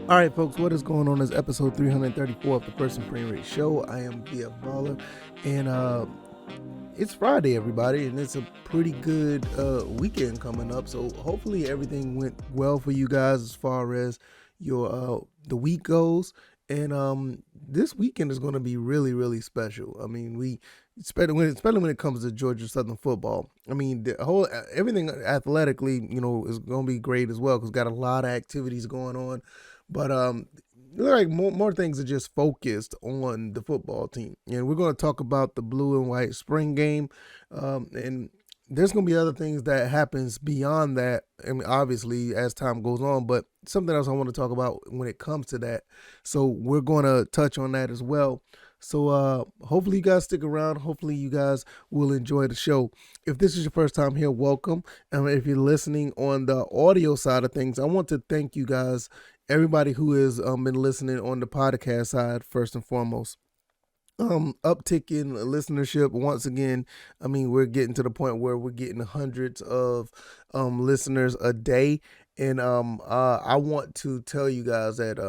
All right, folks, what is going on? This is episode 334 of the First and Frame Rate Show. I am the Baller, and it's Friday, everybody, and it's a pretty good weekend coming up. So hopefully everything went well for you guys as far as your the week goes. And this weekend is going to be really, really special. I mean, especially when it comes to Georgia Southern football. I mean, the whole everything athletically, is going to be great as well because got a lot of activities going on. But like more things are just focused on the football team, and we're going to talk about the blue and white spring game, and there's going to be other things that happens beyond that. I mean, obviously as time goes on, but something else I want to talk about when it comes to that. So we're going to touch on that as well. So hopefully you guys stick around. Hopefully you guys will enjoy the show. If this is your first time here, welcome. And if you're listening on the audio side of things, I want to thank you guys, everybody who has been listening on the podcast side first and foremost. Uptick in listenership once again. I mean, we're getting to the point where we're getting hundreds of listeners a day, and I want to tell you guys that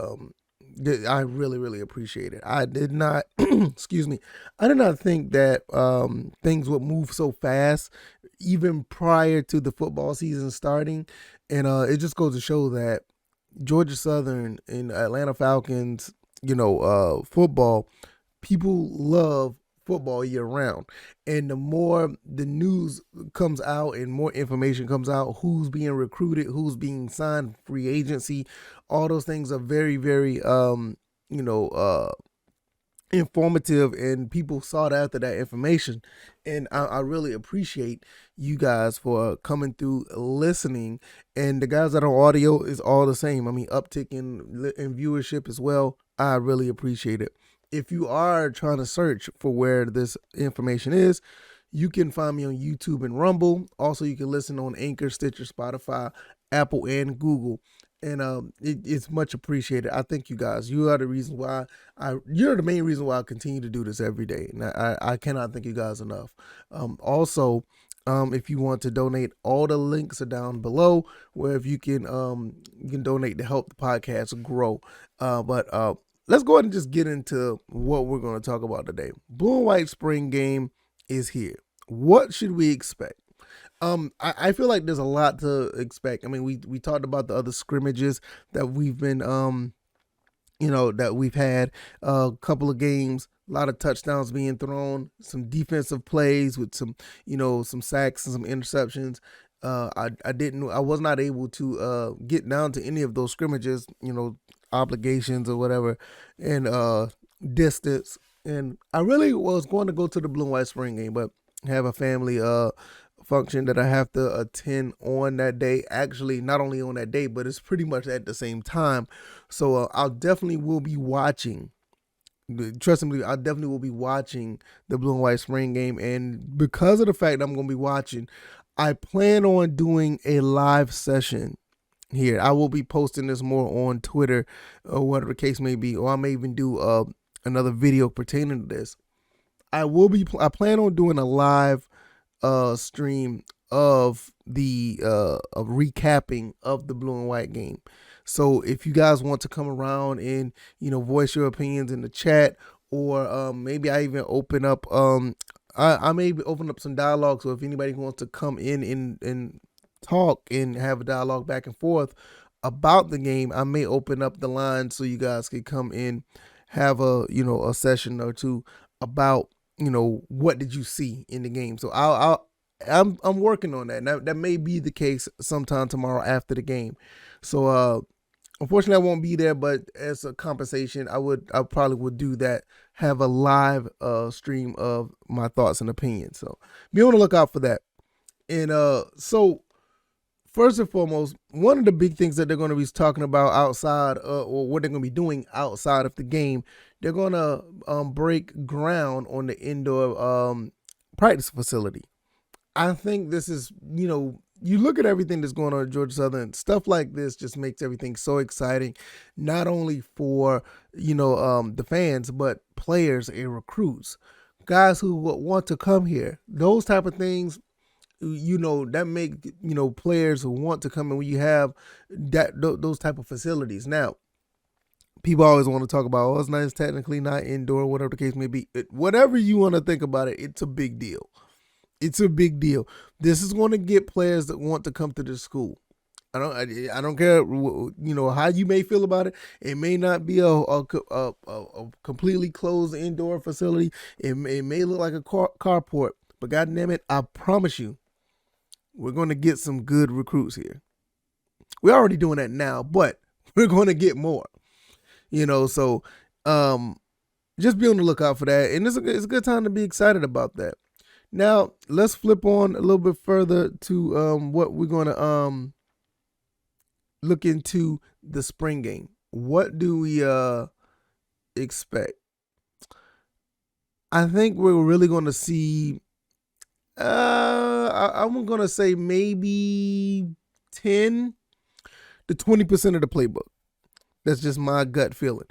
I really, really appreciate it. I did not, excuse me, I did not think that things would move so fast, even prior to the football season starting, and it just goes to show that Georgia Southern and Atlanta Falcons, football, people love football year round. And the more the news comes out and more information comes out, who's being recruited, who's being signed, free agency, all those things are very, very, informative, and people sought after that information. And I really appreciate you guys for coming through, listening, and the guys that are on audio is all the same. I mean, uptick in viewership as well. I really appreciate it. If you are trying to search for where this information is, you can find me on YouTube and Rumble. Also, you can listen on Anchor, Stitcher, Spotify, Apple, and Google. And it's much appreciated. I thank you guys. You are the reason why you're the main reason why I continue to do this every day. And I cannot thank you guys enough. Also, if you want to donate, all the links are down below, where if you can donate to help the podcast grow. But let's go ahead and just get into what we're going to talk about today. Blue and white spring game is here. What should we expect? I feel like there's a lot to expect. I mean, we talked about the other scrimmages that we've been, that we've had, a couple of games, a lot of touchdowns being thrown, some defensive plays with some sacks and some interceptions. I was not able to get down to any of those scrimmages, obligations or whatever, and distance. And I really was going to go to the blue and white spring game, but have a family function that I have to attend on that day. Actually, not only on that day, but it's pretty much at the same time. So I'll definitely will be watching. Trust me, I definitely will be watching the blue and white spring game. And because of the fact I'm going to be watching, I plan on doing a live session here. I will be posting this more on Twitter or whatever the case may be, or I may even do another video pertaining to this. I plan on doing a live stream of the of recapping of the blue and white game. So if you guys want to come around and voice your opinions in the chat, or maybe I even open up I may open up some dialogue. So if anybody wants to come in and talk and have a dialogue back and forth about the game, I may open up the line so you guys can come in, have a session or two about what did you see in the game. So I'm working on that. Now, that may be the case sometime tomorrow after the game. So unfortunately I won't be there, but as a compensation, I probably would do that, have a live stream of my thoughts and opinions. So be on the lookout for that. And so first and foremost, one of the big things that they're going to be talking about outside, or what they're going to be doing outside of the game, they're going to break ground on the indoor practice facility. I think this is, you look at everything that's going on at Georgia Southern, stuff like this just makes everything so exciting, not only for, the fans, but players and recruits, guys who want to come here. Those type of things that make players who want to come in when you have those type of facilities. Now, People always want to talk about, oh, it's nice, technically not indoor, whatever the case may be. Whatever you want to think about it, it's a big deal. It's a big deal. This is going to get players that want to come to the school. I don't care, how you may feel about it. It may not be a completely closed indoor facility. It may look like a carport, but goddamn it, I promise you, we're going to get some good recruits here. We're already doing that now, but we're going to get more. So just be on the lookout for that, and it's a good time to be excited about that. Now let's flip on a little bit further to what we're going to look into the spring game. What do we expect? I think we're really going to see, I'm going to say maybe 10 to 20% of the playbook. That's just my gut feeling.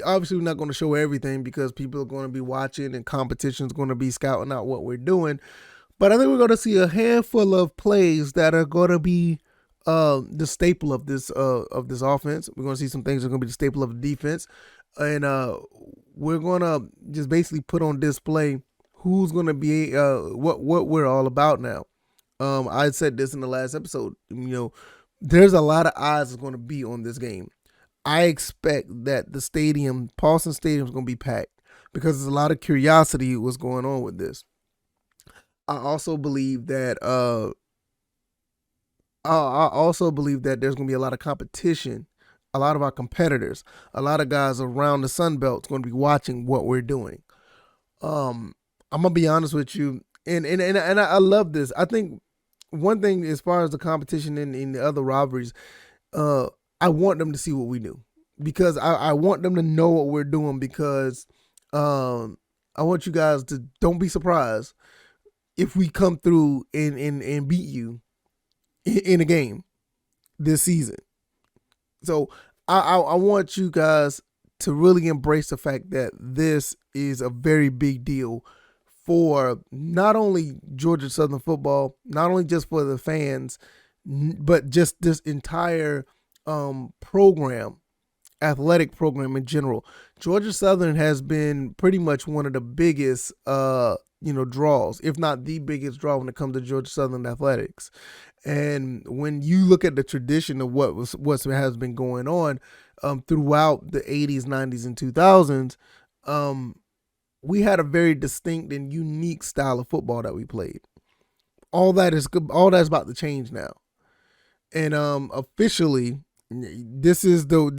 Obviously, we're not going to show everything because people are going to be watching and competition is going to be scouting out what we're doing. But I think we're going to see a handful of plays that are going to be the staple of this offense. We're going to see some things that are going to be the staple of the defense. And we're going to just basically put on display who's going to be what we're all about now. I said this in the last episode. There's a lot of eyes that's going to be on this game. I expect that the stadium, Paulson Stadium, is going to be packed because there's a lot of curiosity what's going on with this. I also believe that there's going to be a lot of competition. A lot of our competitors, a lot of guys around the SunBelt, going to be watching what we're doing. I'm gonna be honest with you, and I love this. I think one thing as far as the competition in the other rivalries, I want them to see what we do because I want them to know what we're doing because I want you guys to don't be surprised if we come through and beat you in a game this season. So I want you guys to really embrace the fact that this is a very big deal for not only Georgia Southern football, not only just for the fans, but just this entire program, athletic program in general. Georgia Southern has been pretty much one of the biggest draws, if not the biggest draw when it comes to Georgia Southern athletics. And when you look at the tradition of what has been going on throughout the 80s, 90s, and 2000s, we had a very distinct and unique style of football that we played. All that's about to change now. And officially, this is basically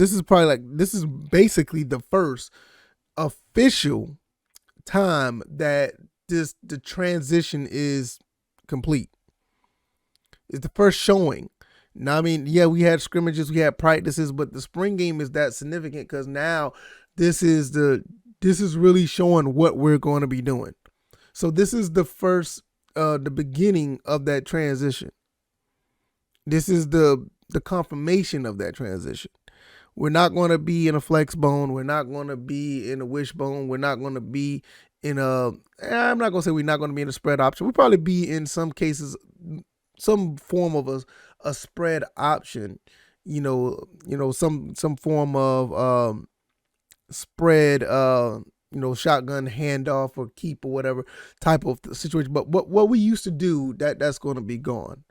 the first official time that the transition is complete. It's the first showing. Now, I mean, yeah, we had scrimmages, we had practices, but the spring game is that significant because now this is really showing what we're going to be doing. So this is the first, the beginning of that transition. This is the confirmation of that transition. We're not going to be in a flex bone. We're not going to be in a wishbone. We're not going to be in I'm not going to say we're not going to be in a spread option. We'll probably be in some cases some form of a spread option, some form of spread, shotgun handoff or keep or whatever type of situation. But what we used to do, that's going to be gone.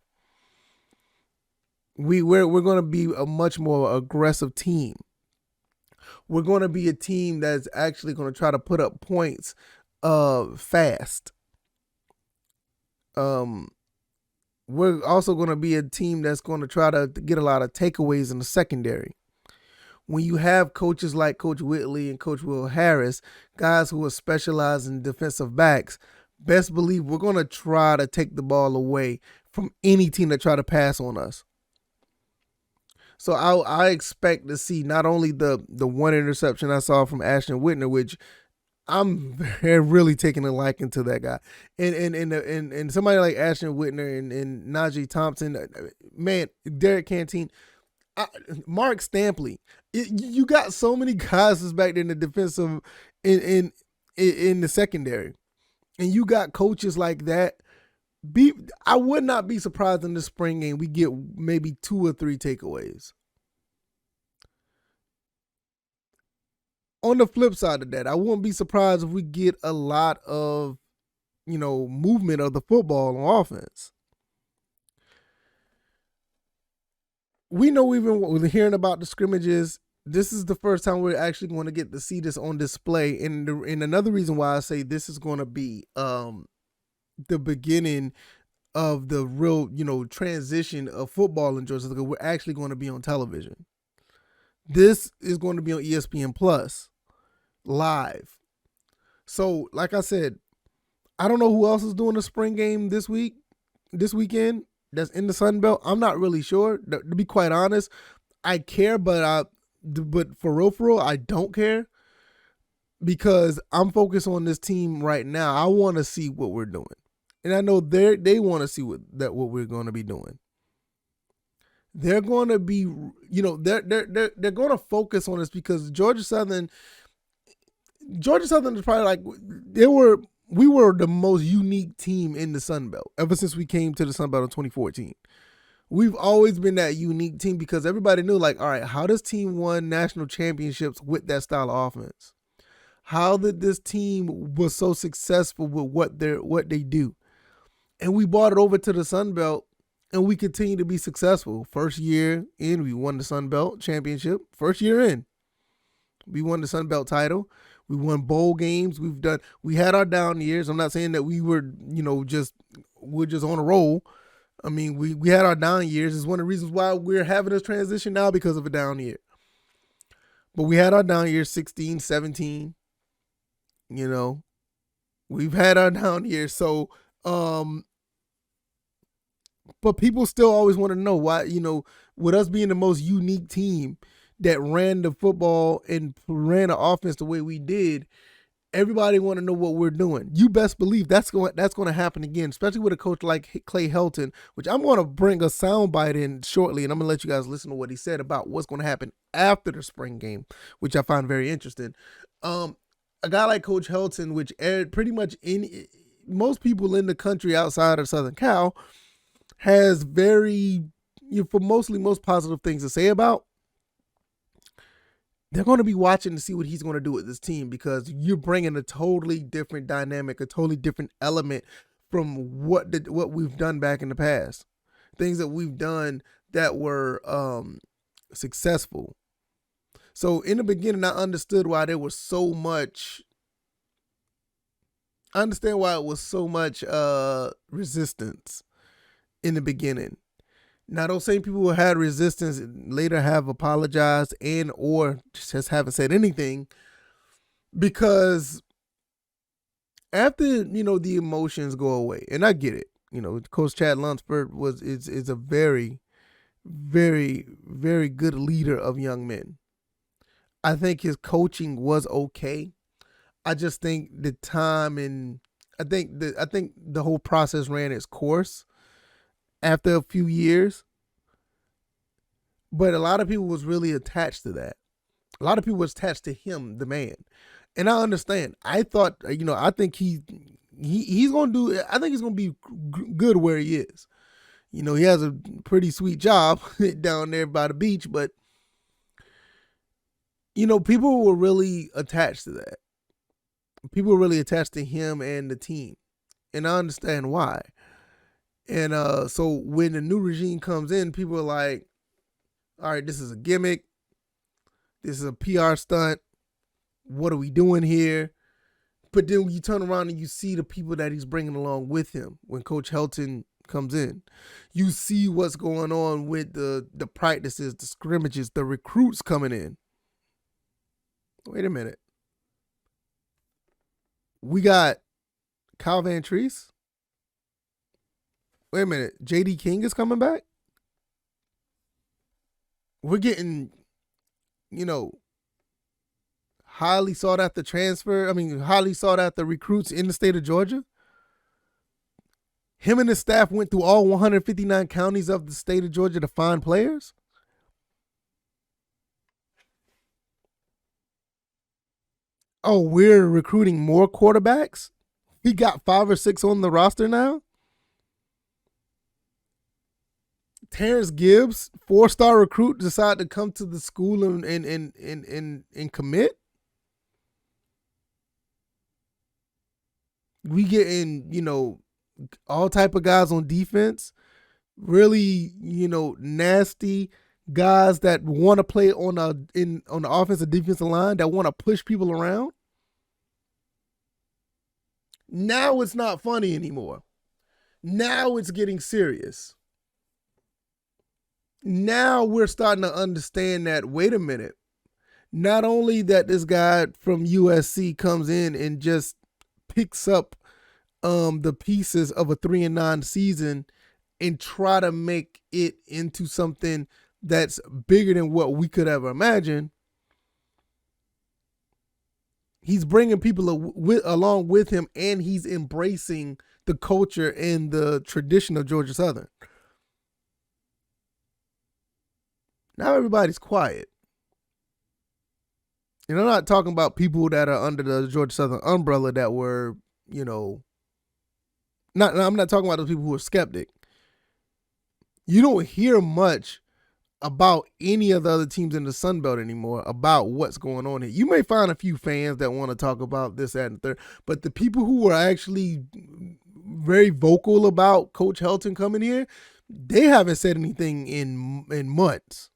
We're going to be a much more aggressive team. We're going to be a team that's actually going to try to put up points fast. We're also going to be a team that's going to try to get a lot of takeaways in the secondary. When you have coaches like Coach Whitley and Coach Will Harris, guys who are specialized in defensive backs, best believe we're going to try to take the ball away from any team that try to pass on us. So I expect to see not only the one interception I saw from Ashton Whitner, which I'm really taking a liking to that guy, and somebody like Ashton Whitner and Najee Thompson, man, Derek Canteen, Mark Stampley. You got so many guys that's back there in the defensive, in the secondary, and you got coaches like that. I would not be surprised in the spring game we get maybe 2 or 3 takeaways. on the flip side of that, I wouldn't be surprised if we get a lot of, movement of the football on offense. We know we've been hearing about the scrimmages. This is the first time we're actually going to get to see this on display. And another reason why I say this is going to be the beginning of the real, transition of football in Georgia, because we're actually going to be on television. This is going to be on ESPN Plus live. So, like I said, I don't know who else is doing the spring game this weekend that's in the SunBelt. I'm not really sure. To be quite honest, I care, but for real, I don't care, because I'm focused on this team right now. I want to see what we're doing, and I know they want to see what we're going to be doing. They're going to be, they're going to focus on this, because Georgia Southern is probably like, we were the most unique team in the SunBelt ever since we came to the SunBelt in 2014. We've always been that unique team, because everybody knew, like, all right, how does team won national championships with that style of offense? How did this team was so successful with what they do? And we brought it over to the SunBelt, and we continue to be successful. First year in, we won the SunBelt championship. First year in, we won the SunBelt title. We won bowl games. We had our down years. I'm not saying that we were, we're just on a roll. I mean, we had our down years. It's one of the reasons why we're having this transition now, because of a down year. But we had our down years, 16, 17. We've had our down years. So, but people still always want to know why, with us being the most unique team that ran the football and ran the offense the way we did, everybody want to know what we're doing. You best believe that's going to happen again, especially with a coach like Clay Helton, which I'm going to bring a soundbite in shortly, and I'm going to let you guys listen to what he said about what's going to happen after the spring game, which I find very interesting. A guy like Coach Helton, which pretty much most people in the country outside of Southern Cal, has most positive things to say about. They're going to be watching to see what he's going to do with this team, because you're bringing a totally different dynamic, a totally different element from what we've done back in the past. Things that we've done that were successful. So in the beginning, I understood why there was so much. I understand why it was so much resistance in the beginning. Now, those same people who had resistance later have apologized or just haven't said anything, because after, the emotions go away, and I get it. Coach Chad Lunsford is a very, very, very good leader of young men. I think his coaching was okay. I just think the time I think the whole process ran its course after a few years. But a lot of people was really attached to that. A lot of people was attached to him, the man. And I understand. I thought, I think he's going to do, I think he's going to be good where he is. He has a pretty sweet job down there by the beach, but, people were really attached to that. People were really attached to him and the team. And I understand why. And so when the new regime comes in, people are like, all right, this is a gimmick. This is a PR stunt. What are we doing here? But then when you turn around and you see the people that he's bringing along with him when Coach Helton comes in, you see what's going on with the practices, the scrimmages, the recruits coming in. Wait a minute. We got Kyle Van Treese. Wait a minute. J.D. King is coming back? We're getting, highly sought after highly sought after recruits in the state of Georgia. Him and his staff went through all 159 counties of the state of Georgia to find players. Oh, we're recruiting more quarterbacks? We got 5 or 6 on the roster now? Terrence Gibbs, 4-star recruit, decided to come to the school and commit? we getting, all type of guys on defense, really, nasty guys that want to play on the offensive defensive line, that want to push people around. Now it's not funny anymore. Now it's getting serious. Now we're starting to understand that, wait a minute, not only that this guy from USC comes in and just picks up the pieces of a 3-9 season and try to make it into something that's bigger than what we could ever imagine. He's bringing people along with him, and he's embracing the culture and the tradition of Georgia Southern. Now everybody's quiet. And I'm not talking about people that are under the Georgia Southern umbrella that were, I'm not talking about those people who are skeptic. You don't hear much about any of the other teams in the SunBelt anymore about what's going on here. You may find a few fans that want to talk about this, that, and the third, but the people who were actually very vocal about Coach Helton coming here, they haven't said anything in months.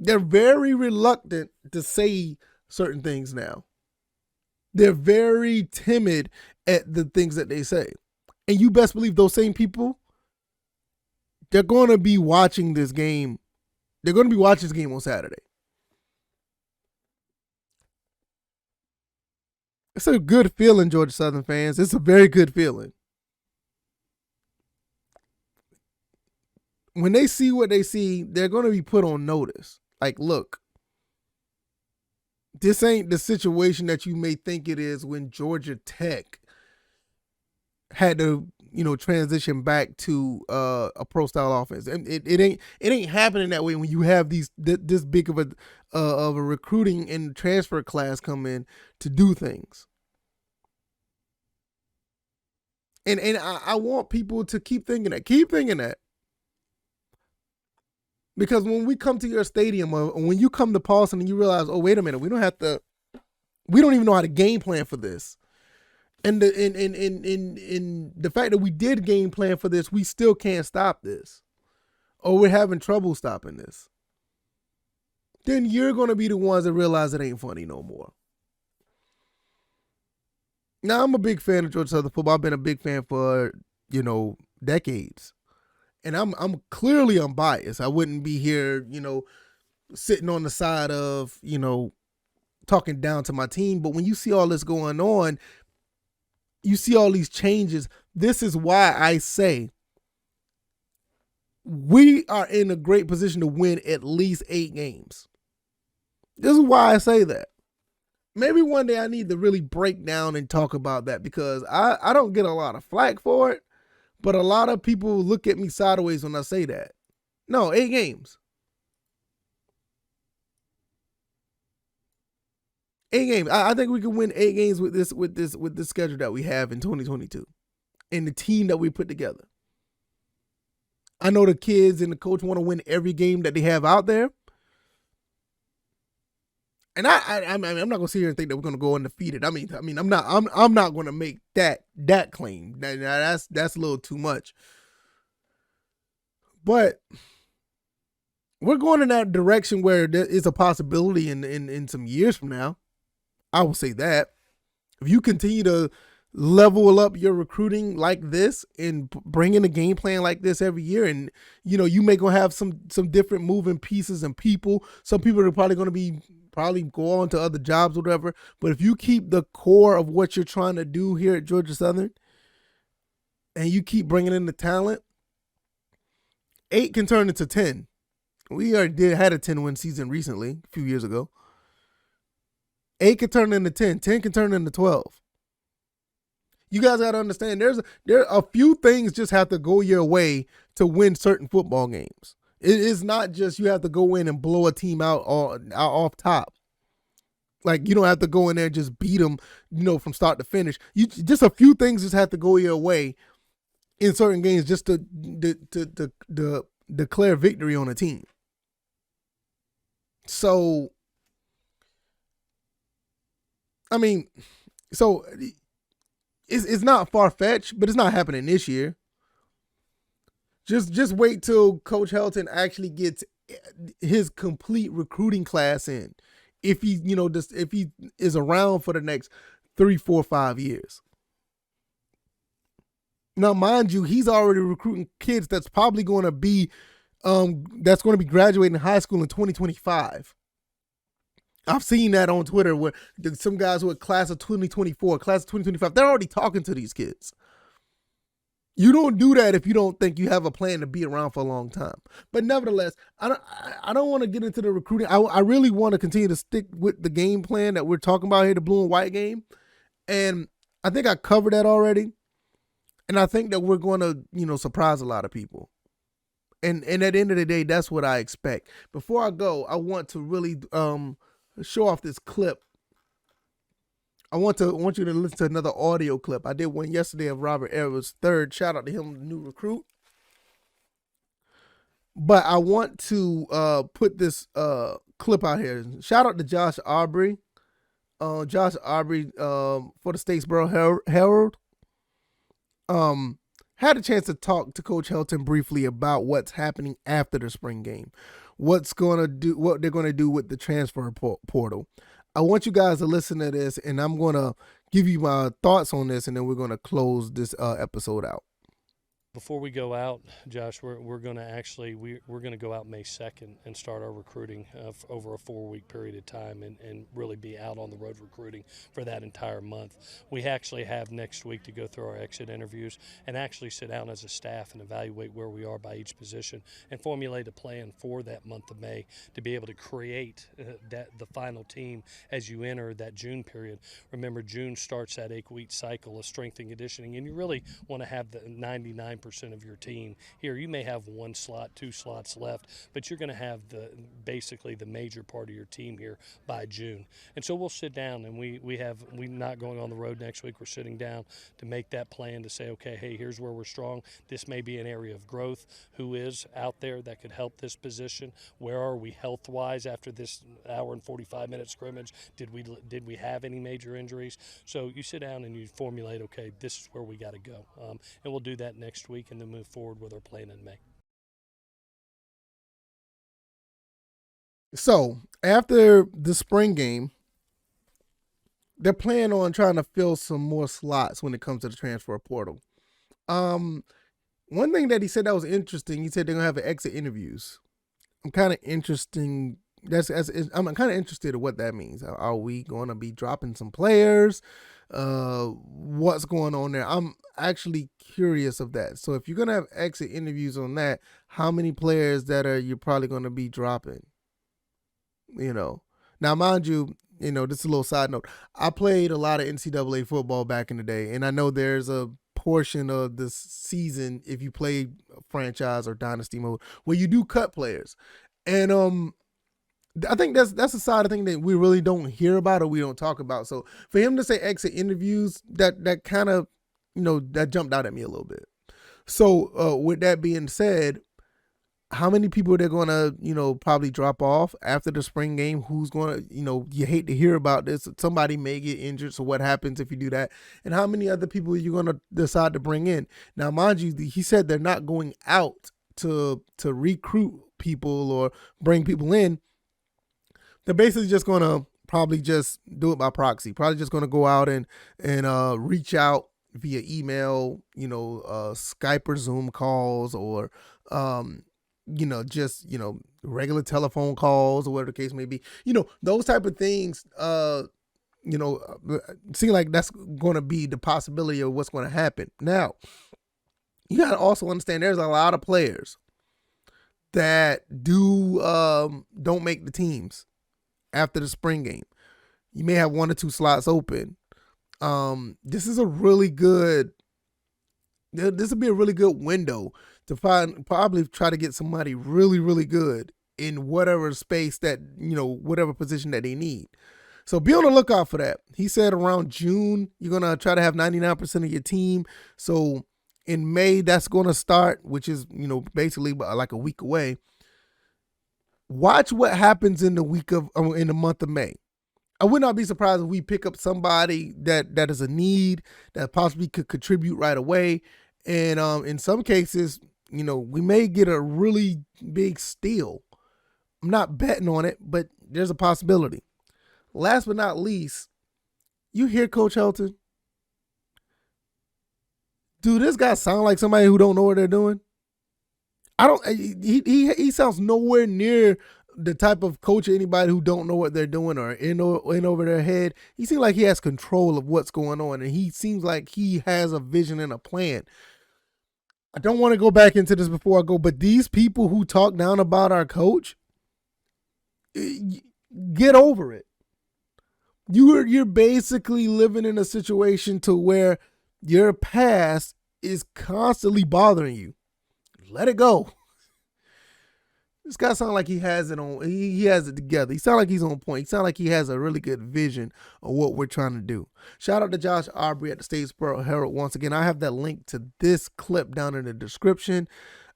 They're very reluctant to say certain things now. They're very timid at the things that they say. And you best believe those same people, they're going to be watching this game. They're going to be watching this game on Saturday. It's a good feeling, Georgia Southern fans. It's a very good feeling. When they see what they see, they're going to be put on notice. Like, look, this ain't the situation that you may think it is when Georgia Tech had to, transition back to a pro style offense. And it ain't happening that way when you have this big of a recruiting and transfer class come in to do things. And I want people to keep thinking that. Keep thinking that. Because when we come to your stadium, or when you come to Paulson and you realize, oh, wait a minute, we don't even know how to game plan for this. And the fact that we did game plan for this, we still can't stop this. Or we're having trouble stopping this. Then you're going to be the ones that realize it ain't funny no more. Now, I'm a big fan of Georgia Southern football. I've been a big fan for, decades. And I'm clearly unbiased. I wouldn't be here, sitting on the side of, talking down to my team. But when you see all this going on, you see all these changes. This is why I say we are in a great position to win at least 8 games. This is why I say that. Maybe one day I need to really break down and talk about that, because I don't get a lot of flack for it. But a lot of people look at me sideways when I say that. No, 8 games. 8 games. I think we can win 8 games with this schedule that we have in 2022, and the team that we put together. I know the kids and the coach want to win every game that they have out there. And I'm not gonna sit here and think that we're gonna go undefeated. I mean, I'm not gonna make that claim. That's a little too much. But we're going in that direction where there is a possibility in some years from now. I will say that if you continue to level up your recruiting like this and bring in a game plan like this every year, and you may gonna have some different moving pieces and people. Some people are probably gonna be go on to other jobs or whatever. But if you keep the core of what you're trying to do here at Georgia Southern, and you keep bringing in the talent, 8 can turn into 10. We already had a 10-win season recently, a few years ago. 8 can turn into 10. 10 can turn into 12. You guys got to understand, there are a few things just have to go your way to win certain football games. It is not just you have to go in and blow a team out off top. Like, you don't have to go in there and just beat them, from start to finish. Just a few things just have to go your way in certain games just to declare victory on a team. So, it's not far-fetched, but it's not happening this year. Just wait till Coach Helton actually gets his complete recruiting class in. If he, if he is around for the next 3, 4, 5 years. Now, mind you, he's already recruiting kids that's probably going to be graduating high school in 2025. I've seen that on Twitter where some guys who are class of 2024, class of 2025, they're already talking to these kids. You don't do that if you don't think you have a plan to be around for a long time. But nevertheless, I don't want to get into the recruiting. I really want to continue to stick with the game plan that we're talking about here, the blue and white game. And I think I covered that already. And I think that we're going to, surprise a lot of people. And at the end of the day, that's what I expect. Before I go, I want to really show off this clip. I want you to listen to another audio clip. I did one yesterday of Robert Edwards III. Shout out to him, the new recruit. But I want to put this clip out here. Shout out to Josh Aubrey. Josh Aubrey for the Statesboro Herald. Had a chance to talk to Coach Helton briefly about what's happening after the spring game. What they're going to do with the transfer portal. I want you guys to listen to this, and I'm going to give you my thoughts on this, and then we're going to close this episode out. Before we go out, Josh, we're going to actually we're going to go out May 2nd and start our recruiting over a 4-week period of time and really be out on the road recruiting for that entire month. We actually have next week to go through our exit interviews and actually sit down as a staff and evaluate where we are by each position and formulate a plan for that month of May to be able to create the final team as you enter that June period. Remember, June starts that 8-week cycle of strength and conditioning, and you really want to have the 99% of your team here. You may have 1 slot, 2 slots left, but you're going to have basically the major part of your team here by June. And so we'll sit down, and we're not going on the road next week. We're sitting down to make that plan to say, okay, hey, here's where we're strong. This may be an area of growth. Who is out there that could help this position? Where are we health-wise after this hour and 45-minute scrimmage? Did we have any major injuries? So you sit down and you formulate, okay, this is where we got to go. And we'll do that next week and then move forward with our plan in May. So after the spring game, they're planning on trying to fill some more slots when it comes to the transfer portal. One thing that he said that was interesting, he said they're gonna have exit interviews. I'm kind of interested in what that means. Are we going to be dropping some players? What's going on there? I'm actually curious of that. So if you're going to have exit interviews on that, how many players you're probably going to be dropping? Now, mind you, this is a little side note. I played a lot of NCAA football back in the day, and I know there's a portion of the season, if you play franchise or dynasty mode, where you do cut players. And I think that's a side of thing that we really don't hear about or we don't talk about. So for him to say exit interviews, that kind of, that jumped out at me a little bit. So with that being said, how many people they're going to, probably drop off after the spring game? Who's going to, you hate to hear about this. Somebody may get injured. So what happens if you do that? And how many other people are you going to decide to bring in? Now, mind you, he said they're not going out to recruit people or bring people in. They're basically just going to probably just do it by proxy. Probably just going to go out and reach out via email, Skype or Zoom calls or, just, regular telephone calls or whatever the case may be. Those type of things, seem like that's going to be the possibility of what's going to happen. Now, you got to also understand there's a lot of players that don't make the teams after the spring game. You may have 1 or 2 slots open. This will be a really good window to probably try to get somebody really, really good in whatever space that, whatever position that they need. So be on the lookout for that. He said around June, you're going to try to have 99% of your team. So in May, that's going to start, which is, basically like a week away. Watch what happens in the month of May. I would not be surprised if we pick up somebody that is a need that possibly could contribute right away. And in some cases, we may get a really big steal. I'm not betting on it, but there's a possibility. Last but not least, you hear Coach Helton? Do this guy sound like somebody who don't know what they're doing? I don't. He sounds nowhere near the type of coach or anybody who don't know what they're doing or in over their head. He seems like he has control of what's going on, and he seems like he has a vision and a plan. I don't want to go back into this before I go, but these people who talk down about our coach, get over it. You're basically living in a situation to where your past is constantly bothering you. Let it go. This guy sounds like he has it on. He has it together. He sounds like he's on point. He sounds like he has a really good vision of what we're trying to do. Shout out to Josh Aubrey at the Statesboro Herald once again. I have that link to this clip down in the description.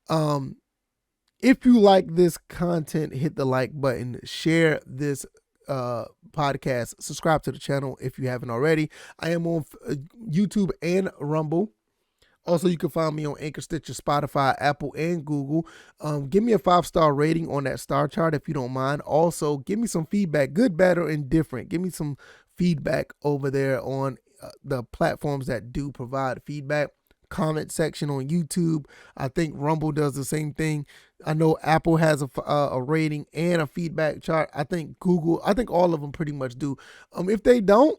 If you like this content, hit the like button. Share this podcast. Subscribe to the channel if you haven't already. I am on YouTube and Rumble. Also, you can find me on Anchor, Stitcher, Spotify, Apple, and Google. Give me a 5-star rating on that star chart if you don't mind. Also, give me some feedback, good, bad, or indifferent. Give me some feedback over there on the platforms that do provide feedback. Comment section on YouTube. I think Rumble does the same thing. I know Apple has a rating and a feedback chart. I think Google, I think all of them pretty much do. If they don't,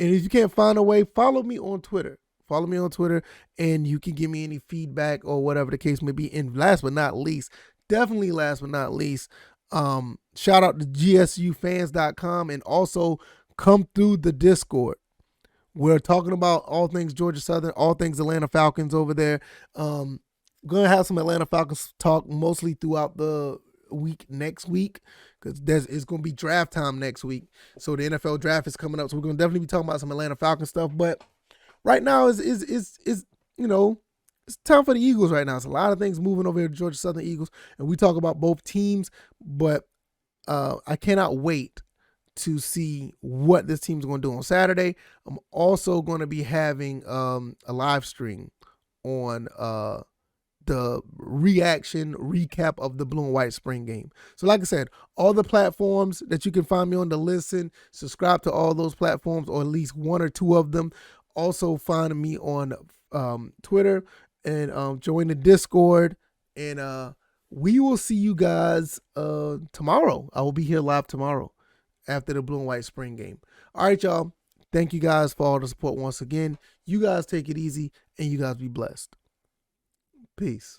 and if you can't find a way, follow me on Twitter. Follow me on Twitter, and you can give me any feedback or whatever the case may be. And last but not least, definitely last but not least, shout out to gsufans.com, and also come through the Discord. We're talking about all things Georgia Southern, all things Atlanta Falcons over there. Going to have some Atlanta Falcons talk mostly throughout the week next week, because it's going to be draft time next week. So the NFL draft is coming up, so we're going to definitely be talking about some Atlanta Falcons stuff. But right now is it's time for the Eagles right now. It's a lot of things moving over here to Georgia Southern Eagles, and we talk about both teams, but I cannot wait to see what this team's going to do on Saturday. I'm also going to be having a live stream on the reaction recap of the blue and white spring game. So like I said, all the platforms that you can find me on to listen, subscribe to all those platforms, or at least one or two of them. Also find me on Twitter, and join the Discord, and we will see you guys tomorrow. I will be here live tomorrow after the blue and white spring game. All right, y'all. Thank you guys for all the support once again. You guys take it easy, and you guys be blessed. Peace.